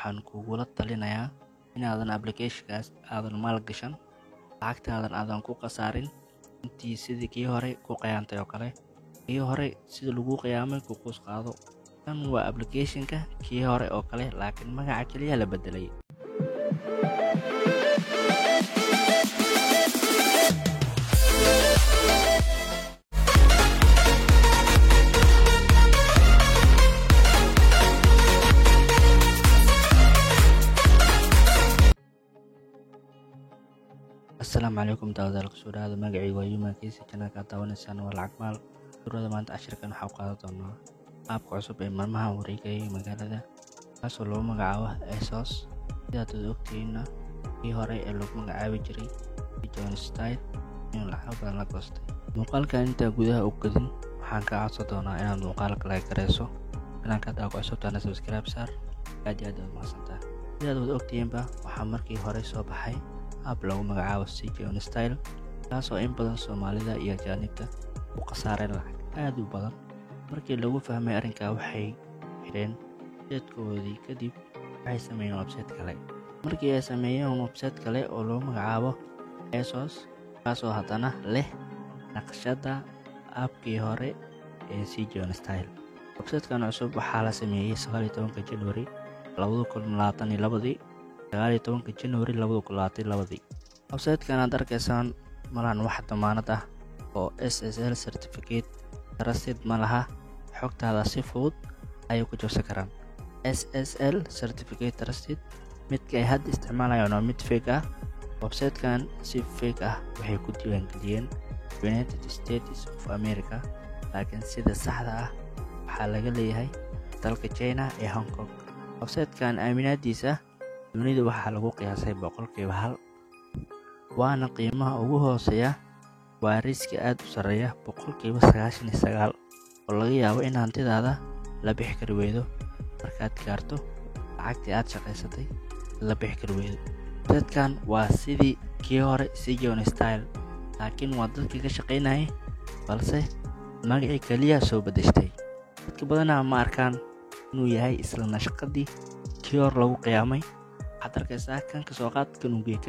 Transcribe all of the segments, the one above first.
waxaan kugula talinayaa inaadan applicationkaas aadan maalgashan, lacagtaadan aadan ku khasaarin intii sidii kii hore ku qiyaantay oo kale. Kii hore sida lagu qiyaamay ku quus qaado. Kan waa applicationka kii hore oo kale, laakiin magaca kaliya la bedelay. السلام عليكم داودال قصور هذا مقعي ويوما كيسي كنا كاتاونا سانا والعقمال سورة ما انت عشر كانوا حوقات دونا قابك عصب مرمها وريكي مقالة كاسو لو مقعاوه اساس إذا تدوكتينا في هوري اللو مقعاوي جري في جون ستايل من الحوق لنا قصتي مقالك انت قدها اوكدن وحانك عصا دونا انا مقالك لايك ريسو انا كاتاوك عصب تانا سبسكرايب سار ادي ادو المعصنتا إذا تدوكتين با وحامركي هوري صوبحي app lagu magacaabo John Style, kaasoo in badan Soomaalida iyo ajaanibta u khasaareen lacag aad u badan. Markii lagu fahmay arrinka waxay xireen website-koodii kadib waxay sameeyeen website kale. Markii ay sameeyeen website kale oo lagu magacaabo ASOS, kaasoo haddana leh naqshadda app-kii hore ee John Style. Website-kan cusub waxaa la sameeyay 19 January 2022 January 2022. website-kan aad arkaysaan malahan wax damaanad ah oo SSL certificate trusted ma laha, xogtaada si fudud ayay ku jabsan karaan. SSL certificate trusted midka ay hadda isticmaalayaan waa mid fake ah. website-kan si fake ah waxay ku diiwaangeliyeen United States of America, laakiin sida saxda ah waxaa laga leeyahay dalka China ee Hong Kong. website-kan aaminaadiisa dunida waxaa lagu qiyaasay 100%, waana qiimaha ugu hooseeya. waa riski aad u sareeya 99% oo laga yaabo in hantidaada la bixi kari weydo markaad gaarto lacagtii aad shaqaysatay la bixi kari weydo. dadkan waa sidii kii hore John Style, laakiin waa dadkii ka shaqaynayay balse magacii kaliya soo bedeshtay. dadka badanaa ma arkaan inuu yahay isla nashqadii kii hore lagu qiyaamay. waxaad arkaysaa kan kasoo qaad kan ugeey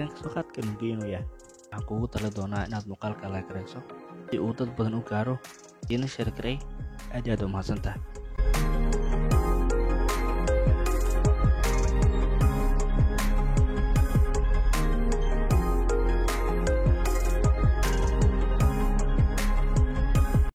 inuu yahay. waxaan kugu tali doonaa inaad muuqaalka like garayso si uu dad badan u gaaro, diina share garay. aad iyo aad u mahadsantahay.